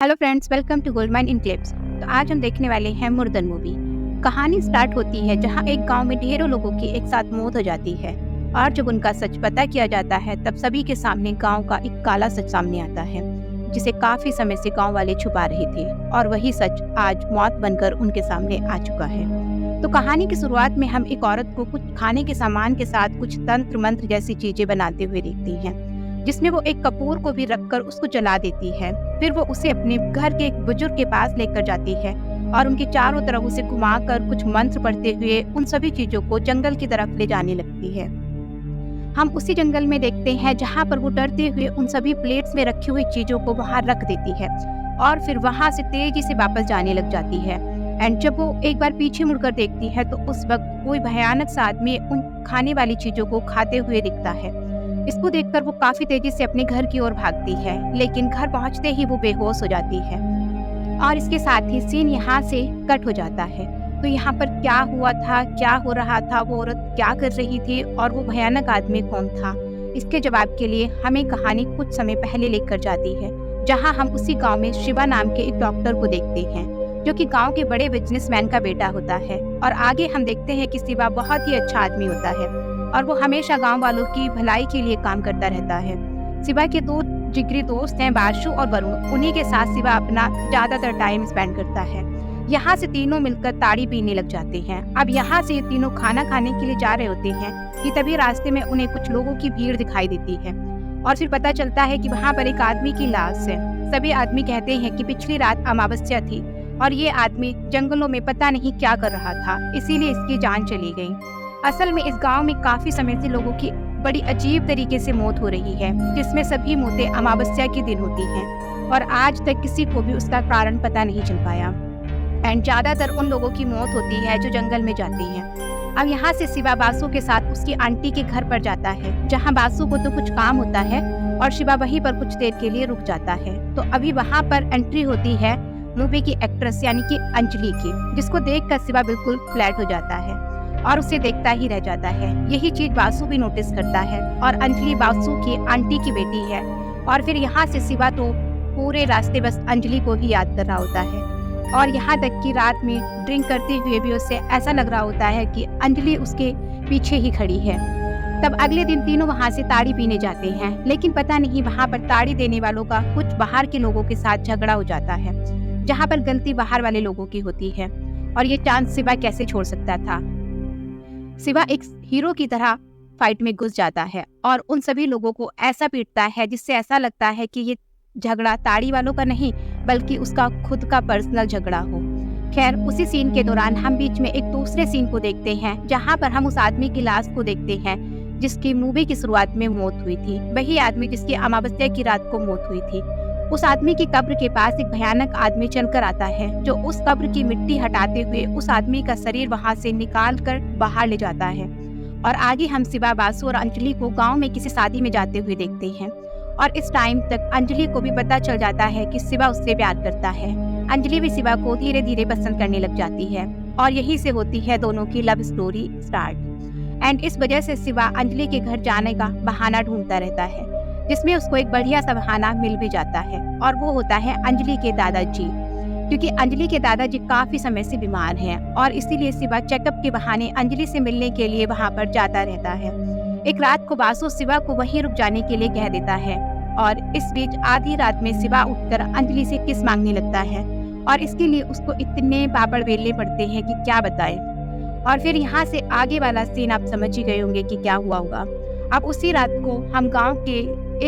Hello friends, welcome to gold mine in clips. तो आज हम देखने वाले हैं मुर्दन मूवी। कहानी स्टार्ट होती है जहां एक गांव में ढेरों लोगों की एक साथ मौत हो जाती है और जब उनका सच पता किया जाता है तब सभी के सामने गांव का एक काला सच सामने आता है जिसे काफी समय से गांव वाले छुपा रहे थे और वही सच आज मौत बनकर उनके सामने आ चुका है। तो कहानी की शुरुआत में हम एक औरत को कुछ खाने के सामान के साथ कुछ तंत्र मंत्र जैसी चीजें बनाते हुए देखती हैं, जिसमें वो एक कपूर को भी रखकर उसको जला देती है। फिर वो उसे अपने घर के एक बुजुर्ग के पास लेकर जाती है और उनके चारों तरफ उसे घुमाकर कुछ मंत्र पढ़ते हुए उन सभी चीजों को जंगल की तरफ ले जाने लगती है। हम उसी जंगल में देखते हैं जहाँ पर वो डरते हुए उन सभी प्लेट्स में रखी हुई चीजों को बाहर रख देती है और फिर वहां से तेजी से वापस जाने लग जाती है। एंड जब वो एक बार पीछे मुड़कर देखती है तो उस वक्त कोई भयानक सा आदमी उन खाने वाली चीजों को खाते हुए दिखता है। इसको देखकर वो काफी तेजी से अपने घर की ओर भागती है, लेकिन घर पहुंचते ही वो बेहोश हो जाती है और इसके साथ ही सीन यहाँ से कट हो जाता है। तो यहाँ पर क्या हुआ था, क्या हो रहा था, वो औरत क्या कर रही थी और वो भयानक आदमी कौन था, इसके जवाब के लिए हमें कहानी कुछ समय पहले लेकर जाती है, जहाँ हम उसी गाँव में शिवा नाम के एक डॉक्टर को देखते हैं जो कि गाँव के बड़े बिजनेसमैन का बेटा होता है। और आगे हम देखते हैं कि शिवा बहुत ही अच्छा आदमी होता है और वो हमेशा गांव वालों की भलाई के लिए काम करता रहता है। शिवा के दो जिगरी दोस्त हैं, बाशु और वरुण। उन्हीं के साथ शिवा अपना ज्यादातर टाइम स्पेंड करता है। यहाँ से तीनों मिलकर ताड़ी पीने लग जाते हैं। अब यहाँ से ये तीनों खाना खाने के लिए जा रहे होते हैं कि तभी रास्ते में उन्हें कुछ लोगों की भीड़ दिखाई देती है और फिर पता चलता है कि वहाँ पर एक आदमी की लाश है। सभी आदमी कहते हैं कि पिछली रात अमावस्या थी और ये आदमी जंगलों में पता नहीं क्या कर रहा था, इसीलिए इसकी जान चली गई। असल में इस गांव में काफी समय से लोगों की बड़ी अजीब तरीके से मौत हो रही है, जिसमें सभी मौतें अमावस्या के दिन होती हैं और आज तक किसी को भी उसका कारण पता नहीं चल पाया। एंड ज्यादातर उन लोगों की मौत होती है जो जंगल में जाती हैं। अब यहाँ से शिवा बासु के साथ उसकी आंटी के घर पर जाता है, जहाँ बासु को तो कुछ काम होता है और शिवा वहीं पर कुछ देर के लिए रुक जाता है। तो अभी वहाँ पर एंट्री होती है मूवी की एक्ट्रेस यानी कि अंजलि की, जिसको देखकर शिवा बिल्कुल फ्लैट हो जाता है और उसे देखता ही रह जाता है। यही चीज बासु भी नोटिस करता है और अंजलि बासु की आंटी की बेटी है। और फिर यहाँ से शिवा तो पूरे रास्ते बस अंजलि को ही याद कर रहा होता है और यहाँ तक कि रात में ड्रिंक करते हुए भी उसे ऐसा लग रहा होता है कि अंजलि उसके पीछे ही खड़ी है। तब अगले दिन तीनों वहाँ से ताड़ी पीने जाते हैं, लेकिन पता नहीं वहाँ पर ताड़ी देने वालों का कुछ बाहर के लोगों के साथ झगड़ा हो जाता है, जहाँ पर गलती बाहर वाले लोगों की होती है और ये चांस शिवा कैसे छोड़ सकता था। शिवा एक हीरो की तरह फाइट में घुस जाता है और उन सभी लोगों को ऐसा पीटता है जिससे ऐसा लगता है कि ये झगड़ा ताड़ी वालों का नहीं बल्कि उसका खुद का पर्सनल झगड़ा हो। खैर, उसी सीन के दौरान हम बीच में एक दूसरे सीन को देखते हैं जहां पर हम उस आदमी की लाश को देखते हैं जिसकी मूवी की शुरुआत में मौत हुई थी। वही आदमी जिसकी अमावस्या की रात को मौत हुई थी। उस आदमी की कब्र के पास एक भयानक आदमी चलकर आता है जो उस कब्र की मिट्टी हटाते हुए उस आदमी का शरीर वहां से निकाल कर बाहर ले जाता है। और आगे हम शिवा, बासु और अंजलि को गांव में किसी शादी में जाते हुए देखते हैं और इस टाइम तक अंजलि को भी पता चल जाता है कि शिवा उससे प्यार करता है। अंजलि भी शिवा को धीरे धीरे पसंद करने लग जाती है और यही से होती है दोनों की लव स्टोरी स्टार्ट। एंड इस वजह से शिवा अंजलि के घर जाने का बहाना ढूंढता रहता है, जिसमें उसको एक बढ़िया सा बहाना मिल भी जाता है और वो होता है अंजलि के दादाजी, क्योंकि अंजलि के दादाजी काफी समय से बीमार हैं और इसीलिए शिवा चेकअप के बहाने अंजलि से मिलने के लिए वहां पर जाता रहता है। एक रात को बासु शिवा को वहीं रुक जाने के लिए कह देता है और इस बीच आधी रात में शिवा उठकर अंजलि से किस मांगने लगता है और इसके लिए उसको इतने पापड़ बेलने पड़ते हैं कि क्या बताएं। और फिर यहाँ से आगे वाला सीन आप समझ ही गए होंगे कि क्या हुआ होगा। अब उसी रात को हम गाँव के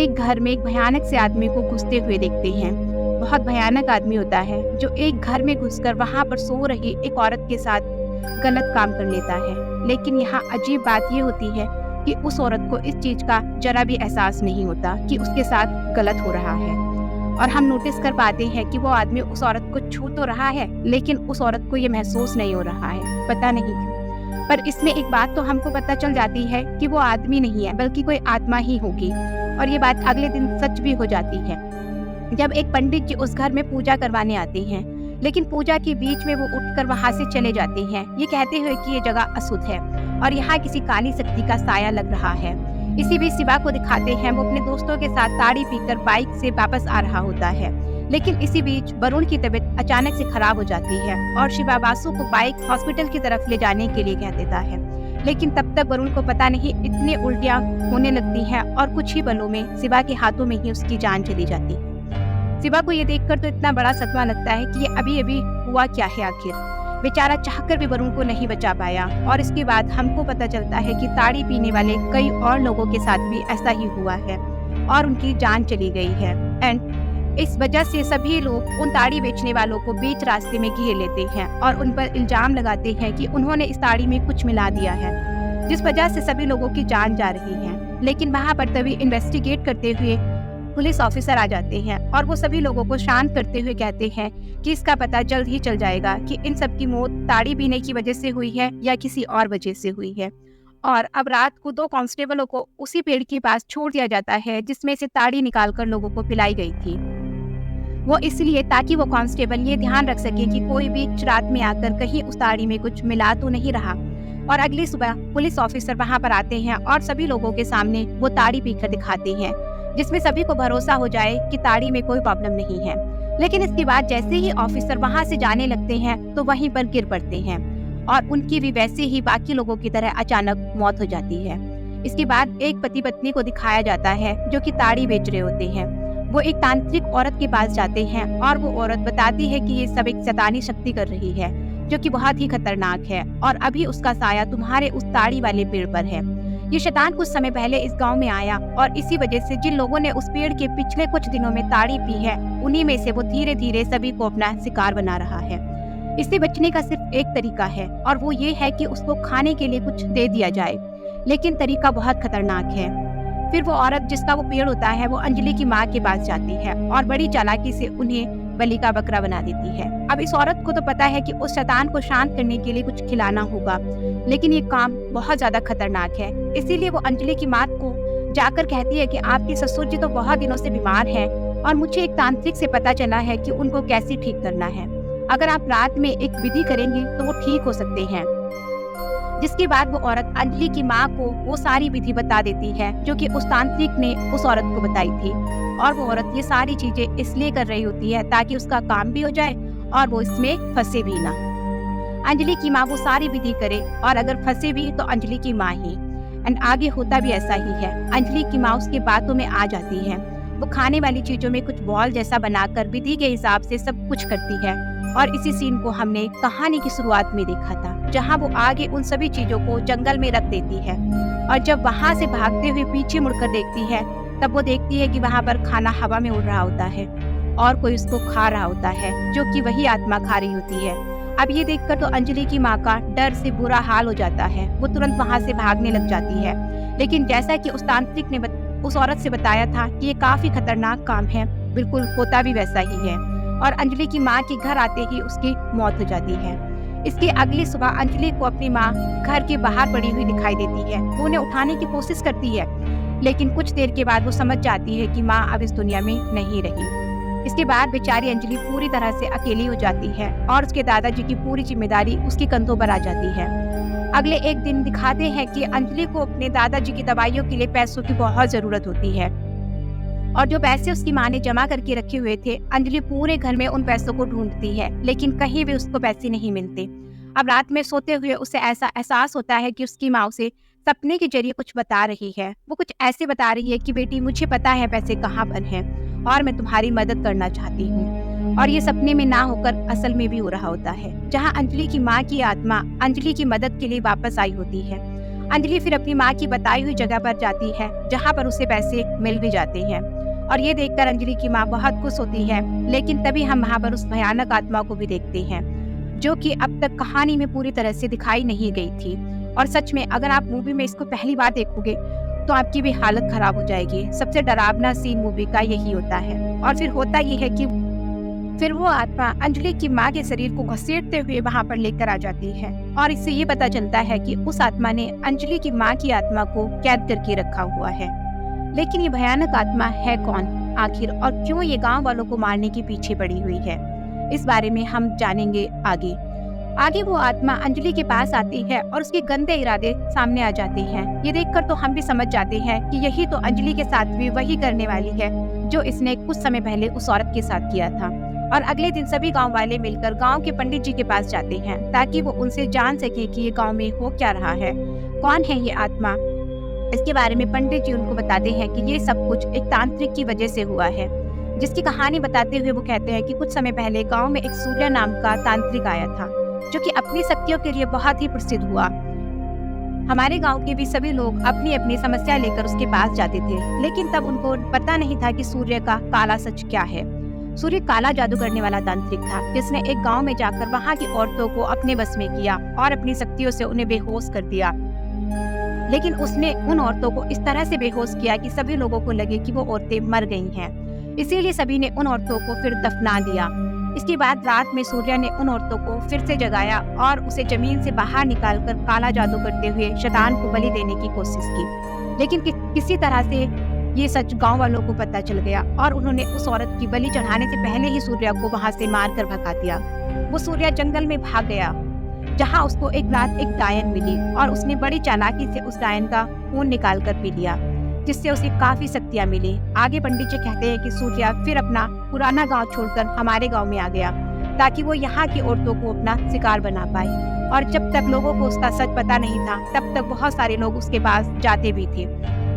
एक घर में एक भयानक से आदमी को घुसते हुए देखते हैं। बहुत भयानक आदमी होता है जो एक घर में घुसकर वहां पर सो रही एक औरत के साथ गलत काम कर लेता है। लेकिन यहाँ अजीब बात ये होती है कि उस औरत को इस चीज का जरा भी एहसास नहीं होता कि उसके साथ गलत हो रहा है और हम नोटिस कर पाते हैं कि वो आदमी उस औरत को छू तो रहा है लेकिन उस औरत को ये महसूस नहीं हो रहा है, पता नहीं क्यों। पर इसमें एक बात तो हमको पता चल जाती है कि वो आदमी नहीं है बल्कि कोई आत्मा ही होगी और ये बात अगले दिन सच भी हो जाती है जब एक पंडित जी उस घर में पूजा करवाने आते हैं। लेकिन पूजा के बीच में वो उठकर वहां से चले जाते हैं, ये कहते हुए कि ये जगह अशुद्ध है और यहाँ किसी काली शक्ति का साया लग रहा है। इसी बीच शिवा को दिखाते हैं वो अपने दोस्तों के साथ ताड़ी पीकर बाइक से वापस आ रहा होता है। लेकिन इसी बीच वरुण की तबीयत अचानक से खराब हो जाती है और शिवा वासु को बाइक हॉस्पिटल की तरफ ले जाने के लिए कह देता है। लेकिन तब तक वरुण को पता नहीं इतनी उल्टियां होने लगती हैं और कुछ ही पलों में शिवा के हाथों में ही उसकी जान चली जाती है। शिवा को ये देखकर तो इतना बड़ा सदमा लगता है कि ये अभी अभी हुआ क्या है आखिर। बेचारा चाहकर भी वरुण को नहीं बचा पाया और इसके बाद हमको पता चलता है कि ताड़ी पीने वाले कई और लोगों के साथ भी ऐसा ही हुआ है और उनकी जान चली गई है। एंड इस वजह से सभी लोग उन ताड़ी बेचने वालों को बीच रास्ते में घेर लेते हैं और उन पर इल्जाम लगाते हैं कि उन्होंने इस ताड़ी में कुछ मिला दिया है, जिस वजह से सभी लोगों की जान जा रही है। लेकिन वहाँ पर तभी इन्वेस्टिगेट करते हुए पुलिस ऑफिसर आ जाते हैं और वो सभी लोगों को शांत करते हुए कहते हैं कि इसका पता जल्द ही चल जाएगा कि इन सब की मौत ताड़ी पीने की वजह से हुई है या किसी और वजह से हुई है। और अब रात को 2 कांस्टेबलों को उसी पेड़ के पास छोड़ दिया जाता है जिसमें से ताड़ी निकालकर लोगों को पिलाई गई थी। वो इसलिए ताकि वो कांस्टेबल ये ध्यान रख सके कि कोई भी रात में आकर कहीं उस ताड़ी में कुछ मिला तो नहीं रहा। और अगली सुबह पुलिस ऑफिसर वहाँ पर आते हैं और सभी लोगों के सामने वो ताड़ी पीकर दिखाते हैं, जिसमें सभी को भरोसा हो जाए कि ताड़ी में कोई प्रॉब्लम नहीं है। लेकिन इसके बाद जैसे ही ऑफिसर वहां से जाने लगते हैं तो वहीं पर गिर पड़ते हैं और उनकी भी वैसे ही बाकी लोगों की तरह अचानक मौत हो जाती है। इसके बाद एक पति पत्नी को दिखाया जाता है जो कि ताड़ी बेच रहे होते हैं। वो एक तांत्रिक औरत के पास जाते हैं और वो औरत बताती है कि ये सब एक शैतानी शक्ति कर रही है जो कि बहुत ही खतरनाक है और अभी उसका साया तुम्हारे उस ताड़ी वाले पेड़ पर है। ये शैतान कुछ समय पहले इस गांव में आया और इसी वजह से जिन लोगों ने उस पेड़ के पिछले कुछ दिनों में ताड़ी पी है उन्हीं में से वो धीरे धीरे सभी को अपना शिकार बना रहा है। इससे बचने का सिर्फ एक तरीका है और वो ये है कि उसको खाने के लिए कुछ दे दिया जाए, लेकिन तरीका बहुत खतरनाक है। फिर वो औरत जिसका वो पेड़ होता है वो अंजलि की माँ के पास जाती है और बड़ी चालाकी से उन्हें बलि का बकरा बना देती है। अब इस औरत को तो पता है कि उस शैतान को शांत करने के लिए कुछ खिलाना होगा, लेकिन ये काम बहुत ज्यादा खतरनाक है। इसीलिए वो अंजलि की माँ को जाकर कहती है कि आपके ससुर जी तो बहुत दिनों से बीमार हैं और मुझे एक तांत्रिक से पता चला है कि उनको कैसे ठीक करना है। अगर आप रात में एक विधि करेंगे तो वो ठीक हो सकते हैं। जिसके बाद वो औरत अंजलि की माँ को वो सारी विधि बता देती है जो कि उस तांत्रिक ने उस औरत को बताई थी। और वो औरत ये सारी चीजें इसलिए कर रही होती है ताकि उसका काम भी हो जाए और वो इसमें फंसे भी ना। अंजलि की माँ वो सारी विधि करे और अगर फंसे भी तो अंजलि की माँ ही। एंड आगे होता भी ऐसा ही है। अंजलि की माँ उसके बातों में आ जाती है। वो खाने वाली चीजों में कुछ बॉल जैसा बनाकर विधि के हिसाब से सब कुछ करती है और इसी सीन को हमने कहानी की शुरुआत में देखा था, जहाँ वो आगे उन सभी चीजों को जंगल में रख देती है और जब वहाँ से भागते हुए पीछे मुड़कर देखती है तब वो देखती है कि वहाँ पर खाना हवा में उड़ रहा होता है और कोई उसको खा रहा होता है जो कि वही आत्मा खा रही होती है। अब ये देखकर तो अंजलि की माँ का डर से बुरा हाल हो जाता है। वो तुरंत वहाँ से भागने लग जाती है, लेकिन जैसा कि उस तांत्रिक ने उस औरत से बताया था कि ये काफी खतरनाक काम है, बिल्कुल होता भी वैसा ही है और अंजलि की माँ के घर आते ही उसकी मौत हो जाती है। इसके अगली सुबह अंजलि को अपनी माँ घर के बाहर पड़ी हुई दिखाई देती है। वो उन्हें उठाने की कोशिश करती है, लेकिन कुछ देर के बाद वो समझ जाती है कि माँ अब इस दुनिया में नहीं रही। इसके बाद बेचारी अंजलि पूरी तरह से अकेली हो जाती है और उसके दादाजी की पूरी जिम्मेदारी उसके कंधों पर आ जाती है। अगले एक दिन दिखाते हैं कि अंजलि को अपने दादाजी की दवाइयों के लिए पैसों की बहुत जरूरत होती है और जो पैसे उसकी माँ ने जमा करके रखे हुए थे, अंजलि पूरे घर में उन पैसों को ढूंढती है, लेकिन कहीं भी उसको पैसे नहीं मिलते। अब रात में सोते हुए उसे ऐसा एहसास होता है कि उसकी माँ उसे सपने के जरिए कुछ बता रही है। वो कुछ ऐसे बता रही है कि बेटी मुझे पता है पैसे कहाँ पर हैं और मैं तुम्हारी मदद करना चाहती हूँ। और ये सपने में ना होकर असल में भी हो रहा होता है, जहाँ अंजलि की माँ की आत्मा अंजलि की मदद के लिए वापस आई होती है। अंजलि फिर अपनी माँ की बताई हुई जगह पर जाती है जहाँ पर उसे पैसे मिल भी जाते हैं और ये देखकर अंजलि की माँ बहुत खुश होती है। लेकिन तभी हम वहाँ पर उस भयानक आत्मा को भी देखते हैं जो कि अब तक कहानी में पूरी तरह से दिखाई नहीं गई थी। और सच में अगर आप मूवी में इसको पहली बार देखोगे तो आपकी भी हालत खराब हो जाएगी। सबसे डरावना सीन मूवी का यही होता है। और फिर होता ये है कि फिर वो आत्मा अंजलि की माँ के शरीर को घसीटते हुए वहाँ पर लेकर आ जाती है और इससे ये पता चलता है कि उस आत्मा ने अंजलि की माँ की आत्मा को कैद करके रखा हुआ है। लेकिन ये भयानक आत्मा है कौन आखिर और क्यों ये गाँव वालों को मारने के पीछे पड़ी हुई है, इस बारे में हम जानेंगे आगे वो आत्मा अंजलि के पास आती है और उसके गंदे इरादे सामने आ जाते हैं। ये देखकर तो हम भी समझ जाते हैं कि यही तो अंजलि के साथ भी वही करने वाली है जो इसने कुछ समय पहले उस औरत के साथ किया था। और अगले दिन सभी गांव वाले मिलकर गांव के पंडित जी के पास जाते हैं ताकि वो उनसे जान सके कि ये गांव में हो क्या रहा है, कौन है ये आत्मा। इसके बारे में पंडित जी उनको बताते हैं कि ये सब कुछ एक तांत्रिक की वजह से हुआ है, जिसकी कहानी बताते हुए वो कहते हैं कि कुछ समय पहले गांव में एक सूर्या नाम का तांत्रिक आया था, जो कि अपनी शक्तियों के लिए बहुत ही प्रसिद्ध हुआ। हमारे गांव के भी सभी लोग अपनी अपनी समस्या लेकर उसके पास जाते थे, लेकिन तब उनको पता नहीं था कि सूर्य का काला सच क्या है। सूर्य काला जादू करने वाला तांत्रिक था, जिसने एक गांव में जाकर वहां की औरतों को अपने बस में किया और अपनी शक्तियों से उन्हें बेहोश कर दिया। लेकिन उसने उन औरतों को इस तरह से बेहोश किया कि सभी लोगों को लगे कि वो औरतें मर गई हैं। इसीलिए सभी ने उन औरतों को फिर दफना दिया। इसके बाद रात में सूर्य ने उन औरतों को फिर से जगाया और उसे जमीन से बाहर निकालकर काला जादू करते हुए शैतान को बलि देने की कोशिश की। लेकिन किसी तरह से ये सच गांव वालों को पता चल गया और उन्होंने उस औरत की बलि चढ़ाने से पहले ही सूर्य को वहां से मार कर भगा दिया। वो सूर्य जंगल में भाग गया, जहां उसको एक रात एक डायन मिली और उसने बड़ी चालाकी से उस डायन का खून निकाल कर पी लिया, जिससे उसे काफी शक्तियां मिली। आगे पंडित जी कहते हैं कि सूर्य फिर अपना पुराना गांव छोड़कर हमारे गांव में आ गया ताकि वो यहाँ की औरतों को अपना शिकार बना पाए। और जब तक लोगों को उसका सच पता नहीं था, तब तक बहुत सारे लोग उसके पास जाते भी थे।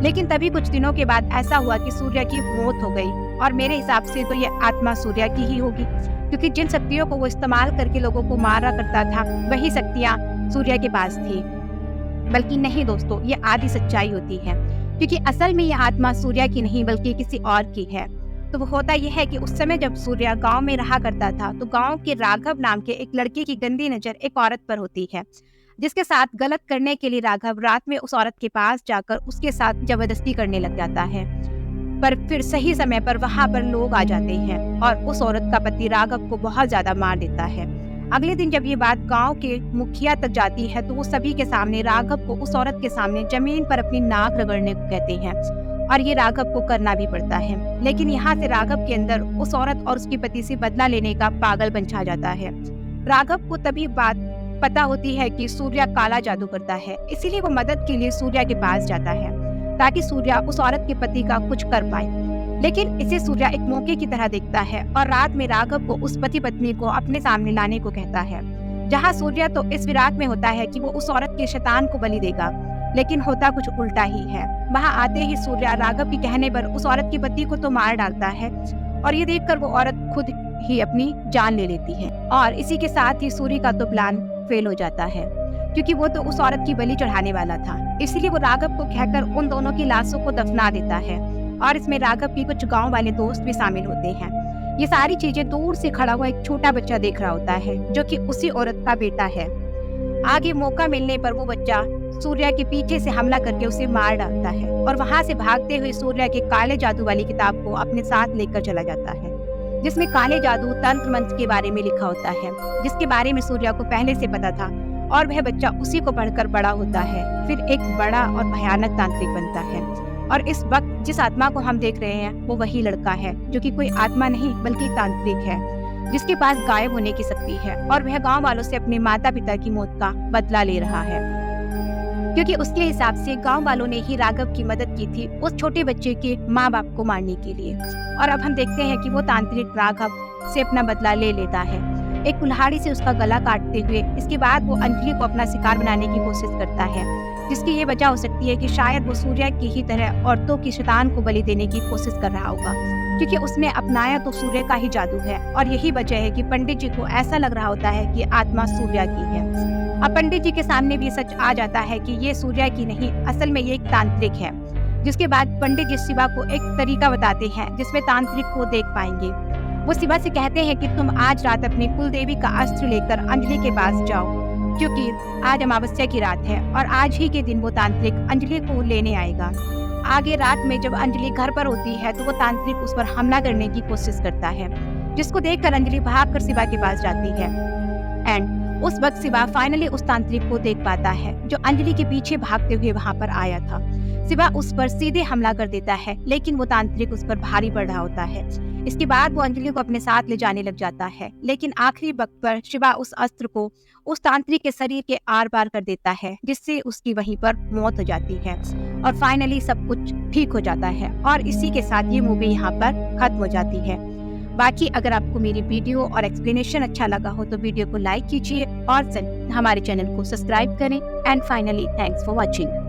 लेकिन तभी कुछ दिनों के बाद ऐसा हुआ कि सूर्य की मौत हो गई। और मेरे हिसाब से तो ये आत्मा सूर्य की ही होगी, क्योंकि जिन शक्तियों को वो इस्तेमाल करके लोगों को मारा करता था, वही शक्तियाँ सूर्य के पास थी। बल्कि नहीं दोस्तों, ये आधी सच्चाई होती है, क्योंकि असल में यह आत्मा सूर्य की नहीं बल्कि किसी और की है। तो वो होता यह है कि उस समय जब सूर्य गांव में रहा करता था, तो गांव के राघव नाम के एक लड़के की गंदी नजर एक औरत पर होती है, जिसके साथ गलत करने के लिए राघव रात में उस औरत के पास जाकर उसके साथ जबरदस्ती करने लग जाता है। पर फिर सही समय पर वहां पर लोग आ जाते हैं और उस औरत का पति राघव को बहुत ज्यादा मार देता है। अगले दिन जब ये बात गांव के मुखिया तक जाती है, तो वो सभी के सामने राघव को उस औरत के सामने जमीन पर अपनी नाक रगड़ने को कहते हैं और ये राघव को करना भी पड़ता है। लेकिन यहाँ से राघव के अंदर उस औरत और उसके पति से बदला लेने का पागलपन छा जाता है। राघव को तभी बात पता होती है कि सूर्य काला जादू करता है, इसीलिए वो मदद के लिए सूर्य के पास जाता है ताकि सूर्य उस औरत के पति का कुछ कर पाए। लेकिन इसे सूर्य एक मौके की तरह देखता है और रात में राघव को उस पति पत्नी को अपने सामने लाने को कहता है, जहाँ सूर्य तो इस विराग में होता है कि वो उस औरत के शैतान को बलि देगा, लेकिन होता कुछ उल्टा ही है। वहाँ आते ही सूर्य राघव के कहने पर उस औरत के पति को तो मार डालता है और ये देखकर वो औरत खुद ही अपनी जान ले लेती है। और इसी के साथ ही सूर्य का तो प्लान फेल हो जाता है, क्योंकि वो तो उस औरत की बलि चढ़ाने वाला था। इसलिए वो राघव को कहकर उन दोनों की लाशों को दफना देता है और इसमें राघव के कुछ गांव वाले दोस्त भी शामिल होते हैं। ये सारी चीजें दूर से खड़ा हुआ एक छोटा बच्चा देख रहा होता है, जो कि उसी औरत का बेटा है। आगे मौका मिलने पर वो बच्चा सूर्य के पीछे से हमला करके उसे मार डालता है और वहां से भागते हुए सूर्य के काले जादू वाली किताब को अपने साथ लेकर चला जाता है, जिसमें काले जादू तंत्र मंत्र के बारे में लिखा होता है, जिसके बारे में सूर्य को पहले से पता था। और वह बच्चा उसी को पढ़कर बड़ा होता है, फिर एक बड़ा और भयानक तांत्रिक बनता है। और इस वक्त जिस आत्मा को हम देख रहे हैं, वो वही लड़का है, जो कि कोई आत्मा नहीं बल्कि तांत्रिक है, जिसके पास गायब होने की शक्ति है और वह गांव वालों से अपने माता पिता की मौत का बदला ले रहा है, क्योंकि उसके हिसाब से गांव वालों ने ही राघव की मदद की थी उस छोटे बच्चे के माँ बाप को मारने के लिए। और अब हम देखते हैं कि वो तांत्रिक राघव से अपना बदला ले लेता है, एक कुल्हाड़ी से उसका गला काटते हुए। इसके बाद वो अंजलि को अपना शिकार बनाने की कोशिश करता है, जिसकी ये वजह हो सकती है कि शायद वो सूर्य की ही तरह औरतों की शैतान को बलि देने की कोशिश कर रहा होगा, क्योंकि उसने अपनाया तो सूर्य का ही जादू है। और यही वजह है कि पंडित जी को ऐसा लग रहा होता है कि आत्मा सूर्य की है। अब पंडित जी के सामने भी सच आ जाता है कि ये सूर्य की नहीं, असल में ये एक तांत्रिक है। जिसके बाद पंडित जी शिवा को एक तरीका बताते हैं जिसमें तांत्रिक को देख पाएंगे। वो शिवा से कहते हैं कि तुम आज रात अपनी कुल देवी का अस्त्र लेकर अंजलि के पास जाओ, क्योंकि आज अमावस्या की रात है और आज ही के दिन वो तांत्रिक अंजलि को लेने आएगा। आगे रात में जब अंजलि घर पर होती है, तो वो तांत्रिक उस पर हमला करने की कोशिश करता है, जिसको देखकर अंजलि भागकर शिवा के पास जाती है। एंड उस वक्त शिवा फाइनली उस तांत्रिक को देख पाता है, जो अंजलि के पीछे भागते हुए वहाँ पर आया था। शिवा उस पर सीधे हमला कर देता है, लेकिन वो तांत्रिक उस पर भारी पड़ रहा होता है। इसके बाद वो अंजलि को अपने साथ ले जाने लग जाता है, लेकिन आखिरी वक्त पर शिवा उस अस्त्र को उस तांत्रिक के शरीर के आर पार कर देता है, जिससे उसकी वहीं पर मौत हो जाती है। और फाइनली सब कुछ ठीक हो जाता है और इसी के साथ ये मूवी यहाँ पर खत्म हो जाती है। बाकी अगर आपको मेरी वीडियो और एक्सप्लेनेशन अच्छा लगा हो तो वीडियो को लाइक कीजिए और हमारे चैनल को सब्सक्राइब करें। And finally thanks for watching.